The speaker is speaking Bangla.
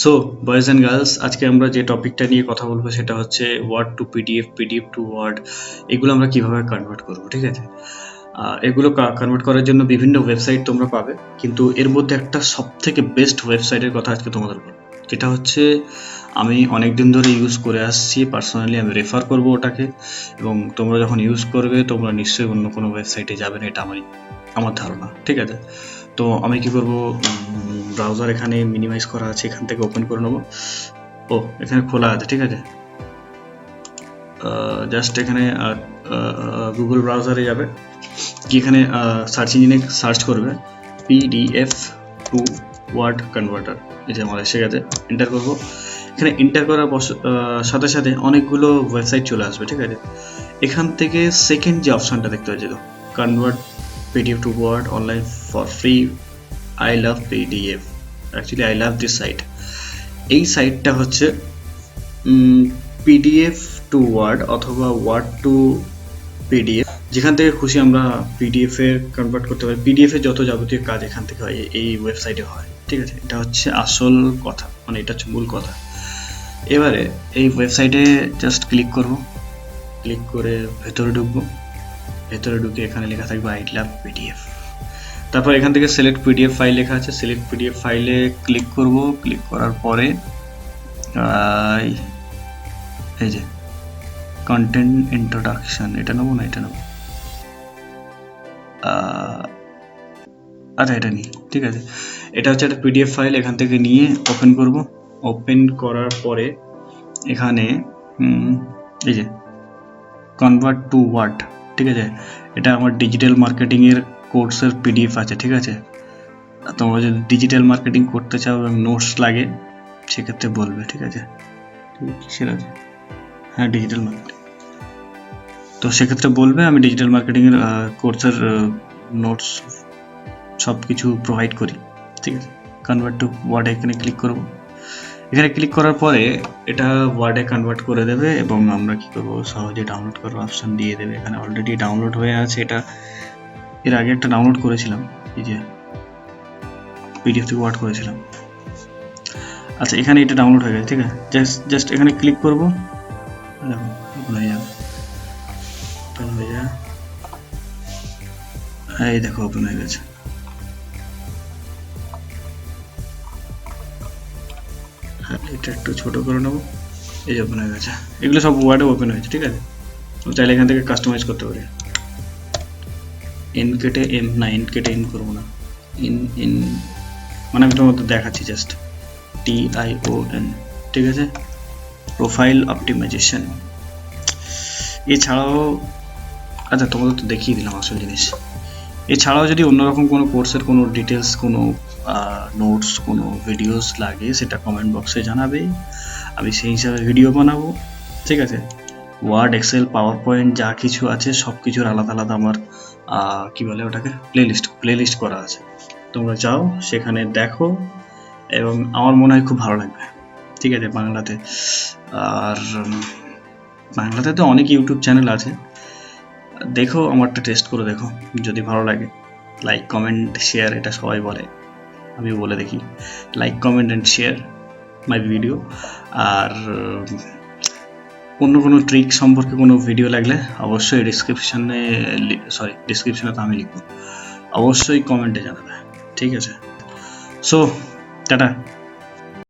সো বয়েজ অ্যান্ড গার্লস, আজকে আমরা যে টপিকটা নিয়ে কথা বলবো সেটা হচ্ছে word to PDF, PDF to word. এগুলো আমরা কিভাবে কনভার্ট করবো, ঠিক আছে? এগুলো কনভার্ট করার জন্য বিভিন্ন ওয়েবসাইট তোমরা পাবে, কিন্তু এর মধ্যে একটা সব থেকে বেস্ট ওয়েবসাইটের কথা আজকে তোমাদের বলবো, যেটা হচ্ছে আমি অনেক দিন ধরে ইউজ করে আসছি। পার্সোনালি আমি রেফার করবো ওটাকে, এবং তোমরা যখন ইউজ করবে তোমরা নিশ্চয়ই অন্য কোনো ওয়েবসাইটে যাবে না, এটা আমার ধারণা, ঠিক আছে? তো আমি কি করব, ব্রাউজার এখানে মিনিমাইজ করা আছে, এখান থেকে ওপেন করে নেবো। ও এখানে খোলা আছে, ঠিক আছে। জাস্ট এখানে গুগল ব্রাউজারে যাবে, কি এখানে সার্চ ইঞ্জিনে সার্চ করবে পিডিএফ টু ওয়ার্ড কনভার্টার। এই যে আমার এসে গেছে, এন্টার করব। এখানে এন্টার করার সাথে সাথে অনেকগুলো ওয়েবসাইট চলে আসবে, ঠিক আছে। এখান থেকে সেকেন্ড যে অপশনটা দেখতে পাচ্ছি, তো convert PDF to word online for free, I love PDF, actually I love this site. এই সাইটটা হচ্ছে পিডিএফ টু ওয়ার্ড অথবা ওয়ার্ড টু পিডিএফ, যেখান থেকে খুশি আমরা পিডিএফ এ কনভার্ট করতে পারি। পিডিএফ এর যত যাবতীয় কাজ এখান থেকে হয়, এই ওয়েবসাইটে হয়, ঠিক আছে। এটা হচ্ছে আসল কথা, মানে এটা হচ্ছে মূল কথা। এবারে এই ওয়েবসাইটে জাস্ট ক্লিক করব, ক্লিক করে ভেতরে ঢুকবো। ভেতরে ঢুকে এখানে লেখা থাকবে আই লাভ পিডিএফ। তারপর এখান থেকে সিলেক্ট পিডিএফ ফাইল লেখা আছে, সিলেক্ট পিডিএফ ফাইলে ক্লিক করব। ক্লিক করার পরে এই যে কন্টেন্ট ইন্ট্রোডাকশন, এটা নেবো না, এটা নেবো, আচ্ছা এটা নিই, ঠিক আছে। এটা হচ্ছে একটা পিডিএফ ফাইল, এখান থেকে নিয়ে ওপেন করব। ওপেন করার পরে এখানে এই যে কনভার্ট টু ওয়ার্ড, ঠিক আছে। এটা আমার ডিজিটাল মার্কেটিংয়ের কোর্সের পিডিএফ আছে, ঠিক আছে। তোমরা যদি ডিজিটাল মার্কেটিং করতে চাও এবং নোটস লাগে সেক্ষেত্রে বলবে, ঠিক আছে। কিসের আছে? হ্যাঁ, ডিজিটাল মার্কেটিং। তো সেক্ষেত্রে বলবে, আমি ডিজিটাল মার্কেটিংয়ের কোর্সের নোটস সব কিছু প্রোভাইড করি, ঠিক আছে। কনভার্ট টু ওয়ার্ডে এখানে ক্লিক করব। এখানে ক্লিক করার পরে এটা ওয়ার্ডে কনভার্ট করে দেবে, এবং আমরা কি করব, সহজে ডাউনলোড করার অপশন দিয়ে দেবে। এখানে অলরেডি ডাউনলোড হয়ে আছে, এটা এর আগে একটা ডাউনলোড করেছিলাম, এই যে পিডিএফ থেকে ওয়ার্ড করেছিলাম। আচ্ছা, এখানে এটা ডাউনলোড হয়ে গেছে, ঠিক আছে। জাস্ট এখানে ক্লিক করব, দেখো ওপেন হয়ে যাবে, ওপেন হয়ে যায়। এই দেখো ওপেন হয়ে গেছে। এটা একটু ছোট করে নেবো, এই যে ওপেন হয়ে গেছে। এগুলো সব ওয়ার্ডে ওপেন হয়েছে, ঠিক আছে। চাইলে এখান থেকে কাস্টমাইজ করতে পারি। এন কেটে এম না, এন কেটে এন করবো না, ইন মানে আমি তোমার মধ্যে দেখাচ্ছি, জাস্ট TION, ঠিক আছে। প্রোফাইল অপটিমাইজেশন এছাড়াও, আচ্ছা তোমাদের তো দেখিয়ে দিলাম আসল জিনিস। এছাড়াও যদি অন্যরকম কোনো কোর্সের কোনো ডিটেলস, কোনো নোটস, কোনো ভিডিওস লাগে, সেটা কমেন্ট বক্সে জানাবে, আমি সেই হিসাবে ভিডিও বানাবো, ঠিক আছে। ওয়ার্ড, এক্সেল, পাওয়ার পয়েন্ট যা কিছু আছে সব কিছুর আলাদা আলাদা আমার কি বলে ওটাকে, প্লেলিস্ট করা আছে। তোমরা যাও সেখানে দেখো, এবং আমার মনে হয় খুব ভালো লাগবে, ঠিক আছে। বাংলাতে, আর বাংলাতে তো অনেক ইউটিউব চ্যানেল আছে, দেখো আমারটা টেস্ট করে দেখো, যদি ভালো লাগে লাইক, কমেন্ট, শেয়ার, এটা সবাই বলে, আমি বলে দেখি, like, comment and share my video. আর অন্য কোনো ট্রিক সম্পর্কে কোনো ভিডিও লাগলে অবশ্যই ডিসক্রিপশনে তো আমি লিখবো, অবশ্যই কমেন্টে জানাবে, ঠিক আছে। So tata.